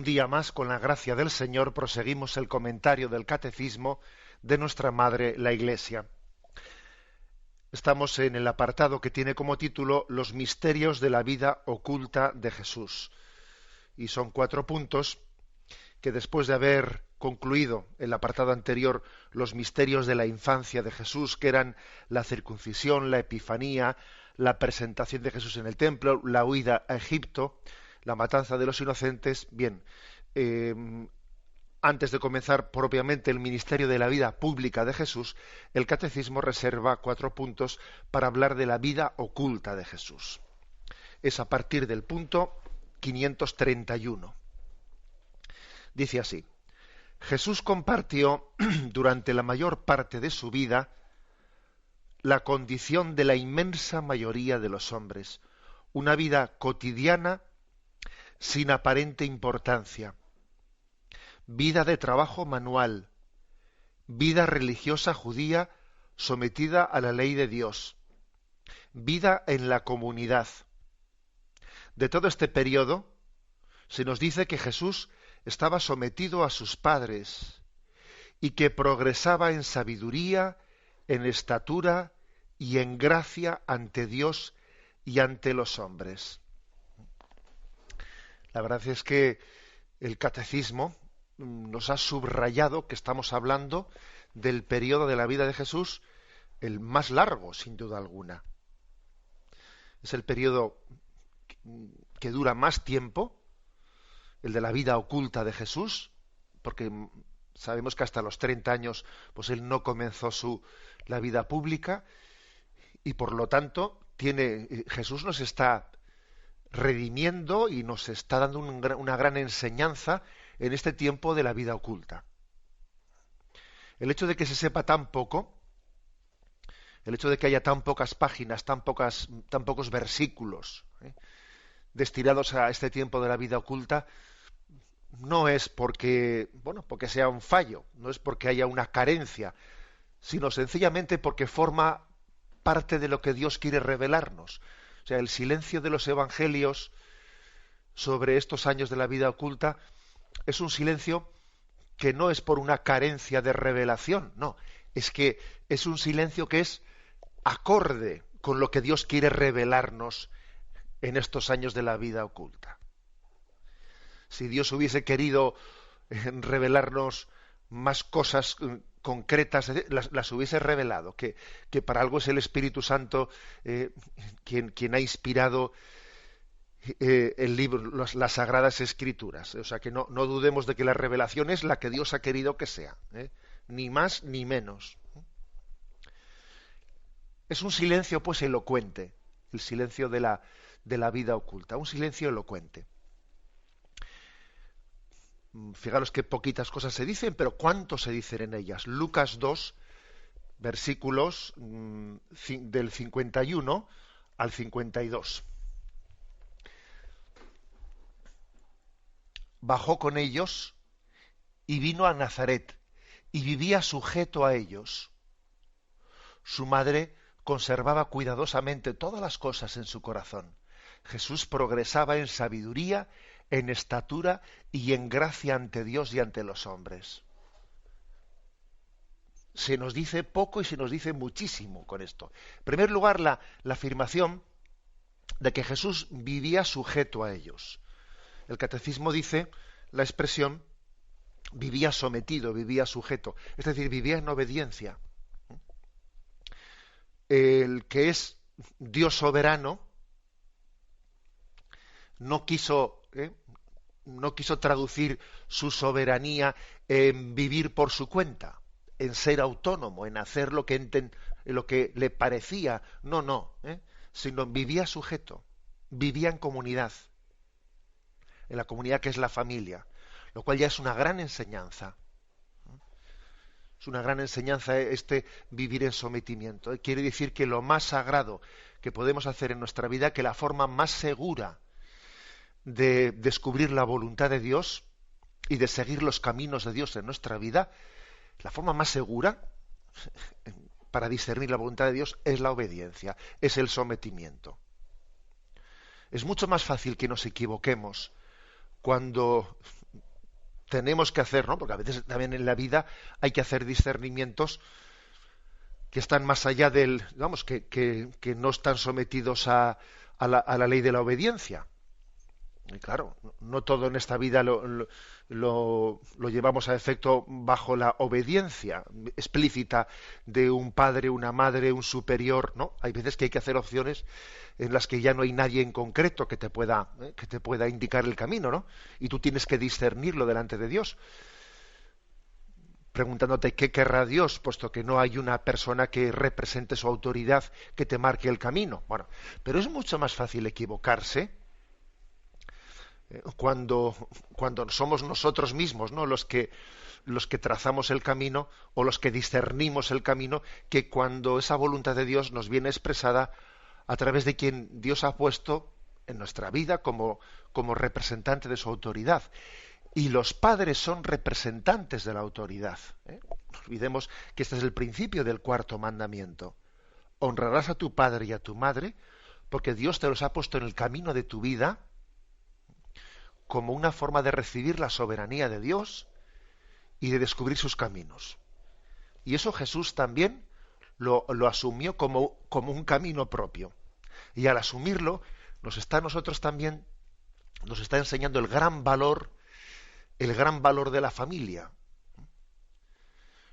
día más, con la gracia del Señor, proseguimos el comentario del Catecismo de nuestra Madre, la Iglesia. Estamos en el apartado que tiene como título Los misterios de la vida oculta de Jesús. Y son 4 puntos que, después de haber concluido el apartado anterior los misterios de la infancia de Jesús, que eran la circuncisión, la epifanía, la presentación de Jesús en el templo, la huida a Egipto, la matanza de los inocentes. Bien, antes de comenzar propiamente el ministerio de la vida pública de Jesús, el Catecismo reserva 4 puntos para hablar de la vida oculta de Jesús. Es a partir del punto 531. Dice así: Jesús compartió durante la mayor parte de su vida la condición de la inmensa mayoría de los hombres, una vida cotidiana sin aparente importancia, vida de trabajo manual, vida religiosa judía sometida a la ley de Dios, vida en la comunidad. De todo este periodo se nos dice que Jesús estaba sometido a sus padres y que progresaba en sabiduría, en estatura y en gracia ante Dios y ante los hombres. La verdad es que el Catecismo nos ha subrayado que estamos hablando del periodo de la vida de Jesús, el más largo, sin duda alguna. Es el periodo que dura más tiempo, el de la vida oculta de Jesús, porque sabemos que hasta los 30 años pues él no comenzó la vida pública, y por lo tanto Jesús nos está redimiendo y nos está dando una gran enseñanza en este tiempo de la vida oculta. El hecho de que se sepa tan poco, el hecho de que haya tan pocas páginas, tan pocos versículos destinados a este tiempo de la vida oculta, no es porque sea un fallo, no es porque haya una carencia, sino sencillamente porque forma parte de lo que Dios quiere revelarnos. O sea, el silencio de los evangelios sobre estos años de la vida oculta es un silencio que no es por una carencia de revelación, no, es que es un silencio que es acorde con lo que Dios quiere revelarnos en estos años de la vida oculta. Si Dios hubiese querido revelarnos más cosas concretas, las hubiese revelado, que para algo es el Espíritu Santo quien ha inspirado el libro, las Sagradas Escrituras. O sea, que no dudemos de que la revelación es la que Dios ha querido que sea, ni más ni menos. Es un silencio pues elocuente, el silencio de la vida oculta, un silencio elocuente. Fijaros que poquitas cosas se dicen, pero ¿cuánto se dicen en ellas? Lucas 2, versículos del 51 al 52. Bajó con ellos y vino a Nazaret y vivía sujeto a ellos. Su madre conservaba cuidadosamente todas las cosas en su corazón. Jesús progresaba en sabiduría, en estatura y en gracia ante Dios y ante los hombres. Se nos dice poco y se nos dice muchísimo con esto. En primer lugar, la afirmación de que Jesús vivía sujeto a ellos. El Catecismo dice la expresión vivía sometido, vivía sujeto, es decir, vivía en obediencia. El que es Dios soberano no quiso traducir su soberanía en vivir por su cuenta, en ser autónomo, en hacer lo que le parecía. No, sino vivía sujeto, vivía en comunidad, en la comunidad que es la familia, lo cual ya es una gran enseñanza. Es una gran enseñanza vivir en sometimiento. Quiere decir que lo más sagrado que podemos hacer en nuestra vida, que la forma más segura de descubrir la voluntad de Dios y de seguir los caminos de Dios en nuestra vida, la forma más segura para discernir la voluntad de Dios es la obediencia, es el sometimiento. Es mucho más fácil que nos equivoquemos cuando tenemos que hacer, ¿no? Porque a veces también en la vida hay que hacer discernimientos que están más allá del, vamos, que no están sometidos a la ley de la obediencia. Y claro, no todo en esta vida lo llevamos a efecto bajo la obediencia explícita de un padre, una madre, un superior, ¿no? Hay veces que hay que hacer opciones en las que ya no hay nadie en concreto que te pueda indicar el camino, ¿no? Y tú tienes que discernirlo delante de Dios, preguntándote qué querrá Dios, puesto que no hay una persona que represente su autoridad que te marque el camino. Bueno, pero es mucho más fácil equivocarse cuando somos nosotros mismos, ¿no? los que trazamos el camino o los que discernimos el camino, que cuando esa voluntad de Dios nos viene expresada a través de quien Dios ha puesto en nuestra vida como representante de su autoridad. Y los padres son representantes de la autoridad, ¿eh? No olvidemos que este es el principio del cuarto mandamiento. Honrarás a tu padre y a tu madre porque Dios te los ha puesto en el camino de tu vida como una forma de recibir la soberanía de Dios y de descubrir sus caminos. Y eso Jesús también lo asumió como un camino propio. Y al asumirlo, nos está enseñando el gran valor de la familia.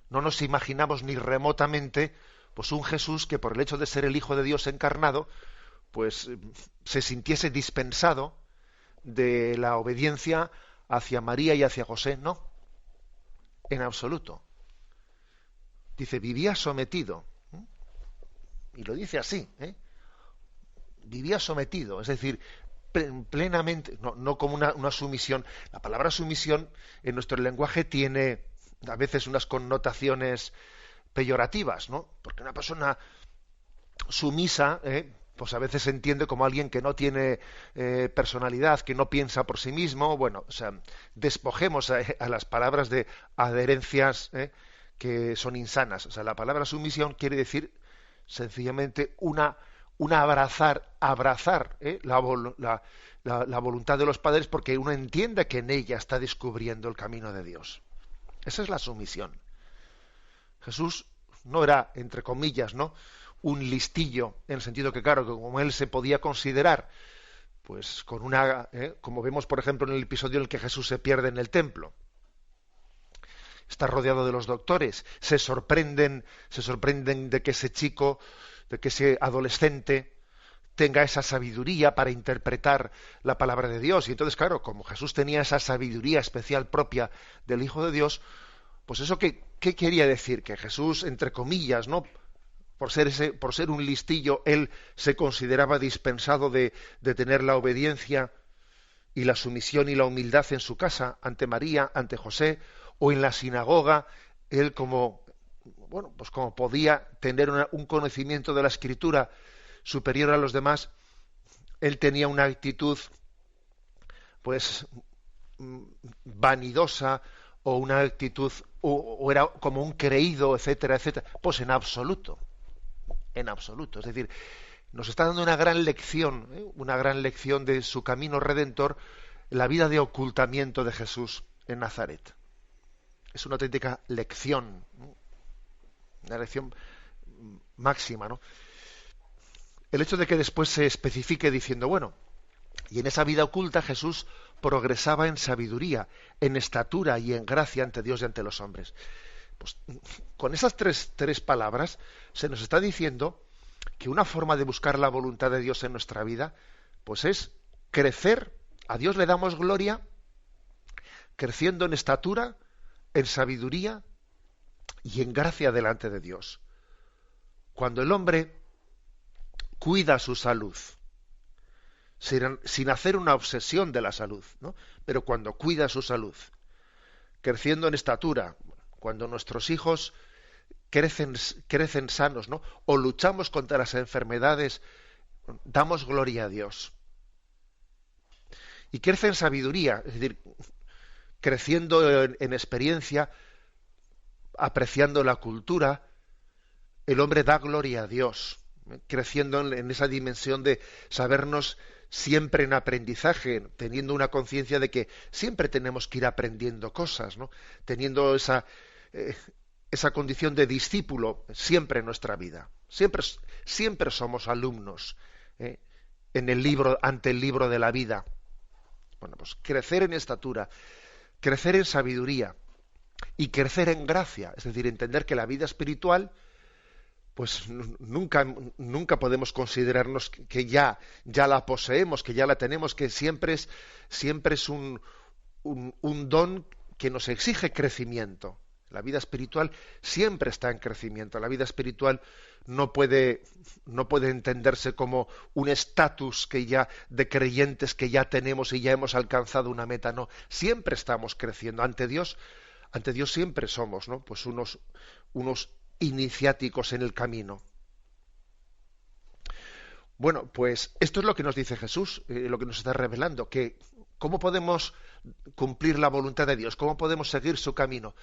No nos imaginamos ni remotamente pues un Jesús que por el hecho de ser el Hijo de Dios encarnado, pues se sintiese dispensado de la obediencia hacia María y hacia José. No, en absoluto. Dice, vivía sometido. Y lo dice así, ¿eh? Vivía sometido, es decir, plenamente, no como una sumisión. La palabra sumisión en nuestro lenguaje tiene a veces unas connotaciones peyorativas, ¿no? Porque una persona sumisa, pues a veces se entiende como alguien que no tiene personalidad, que no piensa por sí mismo. Bueno, o sea, despojemos a las palabras de adherencias que son insanas. O sea, la palabra sumisión quiere decir sencillamente una abrazar la voluntad de los padres, porque uno entiende que en ella está descubriendo el camino de Dios. Esa es la sumisión. Jesús no era, entre comillas, ¿no?, un listillo, en el sentido que, claro, que como él se podía considerar, pues con como vemos, por ejemplo, en el episodio en el que Jesús se pierde en el templo. Está rodeado de los doctores, se sorprenden de que ese chico, de que ese adolescente tenga esa sabiduría para interpretar la palabra de Dios. Y entonces, claro, como Jesús tenía esa sabiduría especial propia del Hijo de Dios, pues eso ¿qué quería decir? Que Jesús, entre comillas, ¿no?, por ser un listillo, él se consideraba dispensado de tener la obediencia y la sumisión y la humildad en su casa, ante María, ante José, o en la sinagoga, él como podía tener un conocimiento de la Escritura superior a los demás, él tenía una actitud pues vanidosa, o una actitud, o era como un creído, etcétera, etcétera. Pues en absoluto. Es decir, nos está dando una gran lección de su camino redentor, la vida de ocultamiento de Jesús en Nazaret. Es una auténtica lección, ¿no?, una lección máxima, ¿no? El hecho de que después se especifique diciendo, bueno, y en esa vida oculta Jesús progresaba en sabiduría, en estatura y en gracia ante Dios y ante los hombres. Pues con esas tres palabras se nos está diciendo que una forma de buscar la voluntad de Dios en nuestra vida, pues es crecer. A Dios le damos gloria creciendo en estatura, en sabiduría y en gracia delante de Dios. Cuando el hombre cuida su salud, sin hacer una obsesión de la salud, ¿no?, pero cuando cuida su salud, creciendo en estatura, cuando nuestros hijos crecen sanos, ¿no?, o luchamos contra las enfermedades, damos gloria a Dios. Y crece en sabiduría, es decir, creciendo en experiencia, apreciando la cultura, el hombre da gloria a Dios, creciendo en esa dimensión de sabernos siempre en aprendizaje, teniendo una conciencia de que siempre tenemos que ir aprendiendo cosas, ¿no? Teniendo eh, esa condición de discípulo siempre en nuestra vida. Siempre somos alumnos, ¿eh? En el libro, ante el libro de la vida. Bueno, pues crecer en estatura, crecer en sabiduría y crecer en gracia, es decir, entender que la vida espiritual, pues nunca podemos considerarnos que ya la poseemos, que ya la tenemos, que siempre es un don que nos exige crecimiento. La vida espiritual siempre está en crecimiento. La vida espiritual no puede entenderse como un estatus de creyentes que ya tenemos y ya hemos alcanzado una meta. No, siempre estamos creciendo. Ante Dios siempre somos, ¿no? Pues unos iniciáticos en el camino. Bueno, pues esto es lo que nos dice Jesús, lo que nos está revelando, que cómo podemos cumplir la voluntad de Dios, cómo podemos seguir su camino.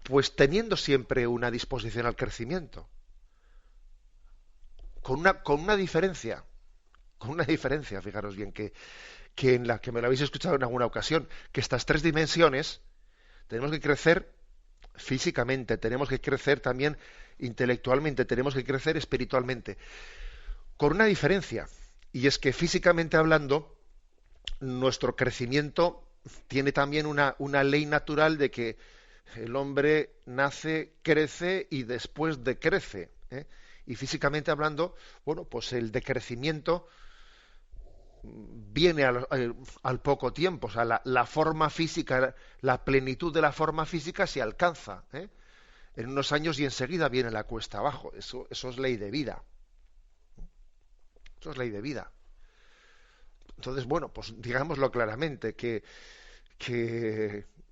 Pues teniendo siempre una disposición al crecimiento. Con una diferencia, fijaros bien, que en la que me lo habéis escuchado en alguna ocasión, que estas tres dimensiones tenemos que crecer físicamente, tenemos que crecer también intelectualmente, tenemos que crecer espiritualmente, con una diferencia, y es que físicamente hablando, nuestro crecimiento tiene también una ley natural de que el hombre nace, crece y después decrece, ¿eh? Y físicamente hablando, bueno, pues el decrecimiento viene al poco tiempo, o sea, la forma física, la plenitud de la forma física se alcanza, ¿eh? En unos años y enseguida viene la cuesta abajo. Eso es ley de vida. Eso es ley de vida. Entonces, bueno, pues digámoslo claramente, que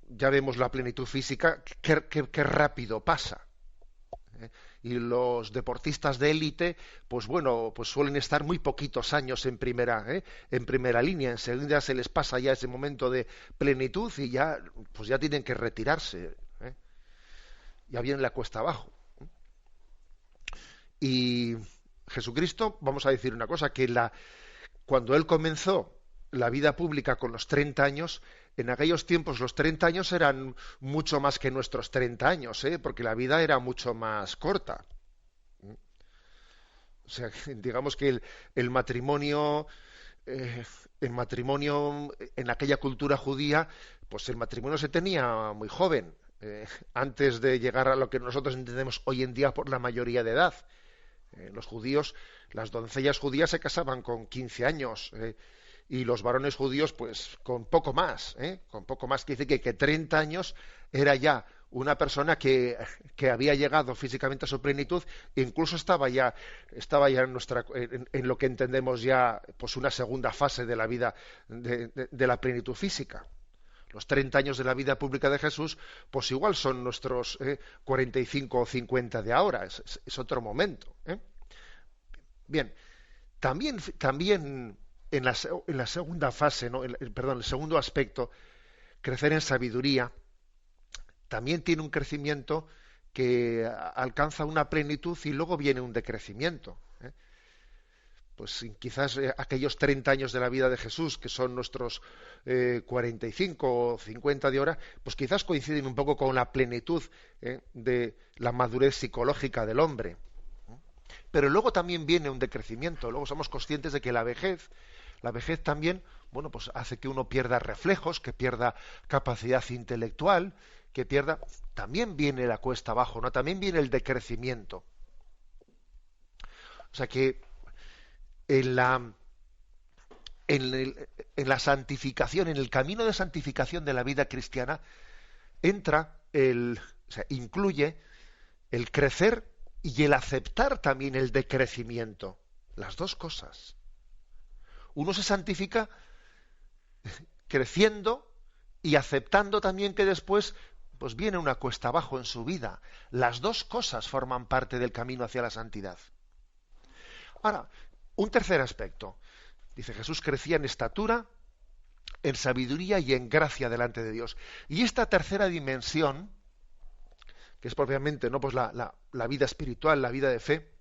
ya vemos la plenitud física, qué rápido pasa. ¿Eh? Y los deportistas de élite, pues bueno, pues suelen estar muy poquitos años en primera línea. Enseguida se les pasa ya ese momento de plenitud y pues ya tienen que retirarse. ¿Eh? Ya viene la cuesta abajo. Y Jesucristo, vamos a decir una cosa, cuando él comenzó la vida pública con los 30 años, en aquellos tiempos los 30 años eran mucho más que nuestros 30 años, porque la vida era mucho más corta. O sea, digamos que el matrimonio, en aquella cultura judía, pues el matrimonio se tenía muy joven, antes de llegar a lo que nosotros entendemos hoy en día por la mayoría de edad. Los judíos, las doncellas judías se casaban con 15 años, y los varones judíos pues con poco más, con poco más. Quiere decir que 30 años era ya una persona que había llegado físicamente a su plenitud e incluso estaba ya en lo que entendemos ya pues una segunda fase de la vida de la plenitud física. Los 30 años de la vida pública de Jesús pues igual son nuestros 45 o 50 de ahora, es otro momento. Bien, también en la segunda fase, ¿no? El segundo aspecto, crecer en sabiduría, también tiene un crecimiento que alcanza una plenitud y luego viene un decrecimiento. Pues quizás aquellos 30 años de la vida de Jesús, que son nuestros 45 o 50 de ahora, pues quizás coinciden un poco con la plenitud de la madurez psicológica del hombre. Pero luego también viene un decrecimiento, luego somos conscientes de que la vejez también, bueno, pues hace que uno pierda reflejos, que pierda capacidad intelectual, también viene la cuesta abajo, ¿no? También viene el decrecimiento. O sea que en la santificación, en el camino de santificación de la vida cristiana, incluye el crecer y el aceptar también el decrecimiento. Las dos cosas. Uno se santifica creciendo y aceptando también que después pues viene una cuesta abajo en su vida. Las dos cosas forman parte del camino hacia la santidad. Ahora, un tercer aspecto. Dice, Jesús crecía en estatura, en sabiduría y en gracia delante de Dios. Y esta tercera dimensión, que es propiamente, ¿no?, pues la vida espiritual, la vida de fe,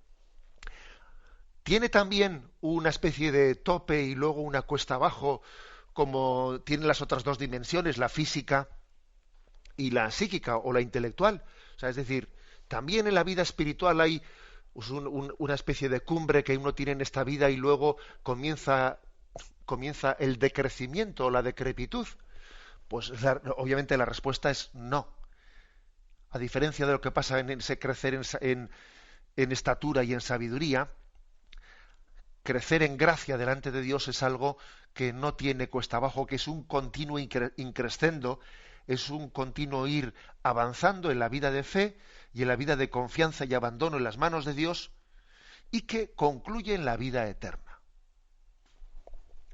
tiene también una especie de tope y luego una cuesta abajo, como tienen las otras dos dimensiones, la física y la psíquica o la intelectual. O sea, es decir, también en la vida espiritual hay pues, una especie de cumbre que uno tiene en esta vida y luego comienza el decrecimiento o la decrepitud. Pues obviamente la respuesta es no. A diferencia de lo que pasa en ese crecer en estatura y en sabiduría, crecer en gracia delante de Dios es algo que no tiene cuesta abajo, que es un continuo increscendo, es un continuo ir avanzando en la vida de fe y en la vida de confianza y abandono en las manos de Dios, y que concluye en la vida eterna.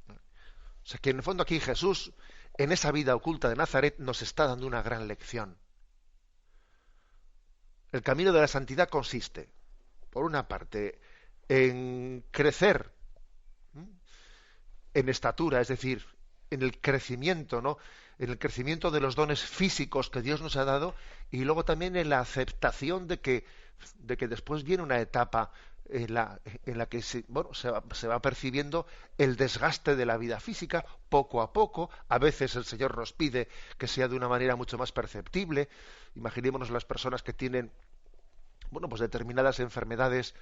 O sea que en el fondo aquí Jesús, en esa vida oculta de Nazaret, nos está dando una gran lección. El camino de la santidad consiste, por una parte, en crecer en estatura, es decir, en el crecimiento, ¿no? En el crecimiento de los dones físicos que Dios nos ha dado, y luego también en la aceptación de que después viene una etapa en la que se va percibiendo el desgaste de la vida física poco a poco. A veces el Señor nos pide que sea de una manera mucho más perceptible. Imaginémonos las personas que tienen pues determinadas enfermedades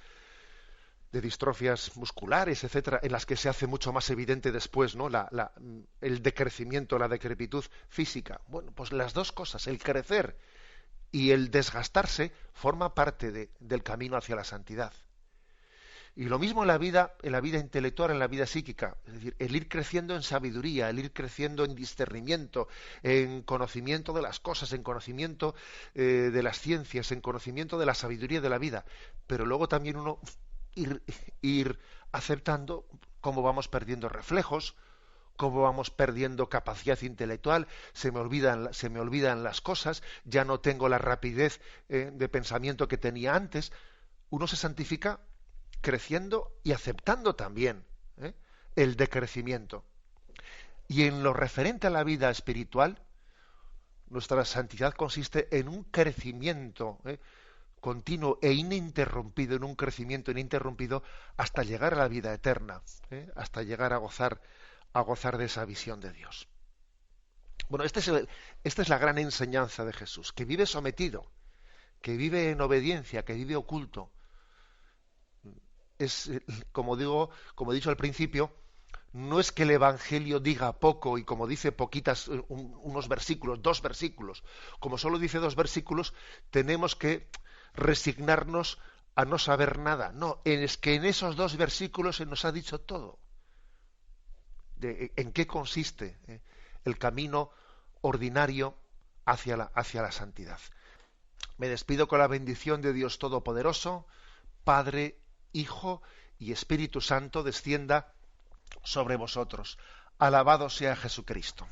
de distrofias musculares, etcétera, en las que se hace mucho más evidente después, ¿no? El decrecimiento, la decrepitud física. Bueno, pues las dos cosas, el crecer y el desgastarse, forma parte del camino hacia la santidad. Y lo mismo en la vida intelectual, en la vida psíquica, es decir, el ir creciendo en sabiduría, el ir creciendo en discernimiento, en conocimiento de las cosas, en conocimiento de las ciencias, en conocimiento de la sabiduría de la vida, pero luego también uno ir aceptando cómo vamos perdiendo reflejos, cómo vamos perdiendo capacidad intelectual, se me olvidan las cosas, ya no tengo la rapidez de pensamiento que tenía antes. Uno se santifica creciendo y aceptando también el decrecimiento. Y en lo referente a la vida espiritual, nuestra santidad consiste en un crecimiento continuo e ininterrumpido, en un crecimiento ininterrumpido hasta llegar a la vida eterna, hasta llegar a gozar de esa visión de Dios. Bueno, esta es la gran enseñanza de Jesús, que vive sometido, que vive en obediencia, que vive oculto. Es, como he dicho al principio, no es que el Evangelio diga poco y como dice poquitas, unos versículos, 2 versículos. Como solo dice 2 versículos, tenemos que resignarnos a no saber nada. No, es que en esos 2 versículos se nos ha dicho todo. En qué consiste el camino ordinario hacia la santidad. Me despido con la bendición de Dios Todopoderoso, Padre, Hijo y Espíritu Santo, descienda sobre vosotros. Alabado sea Jesucristo.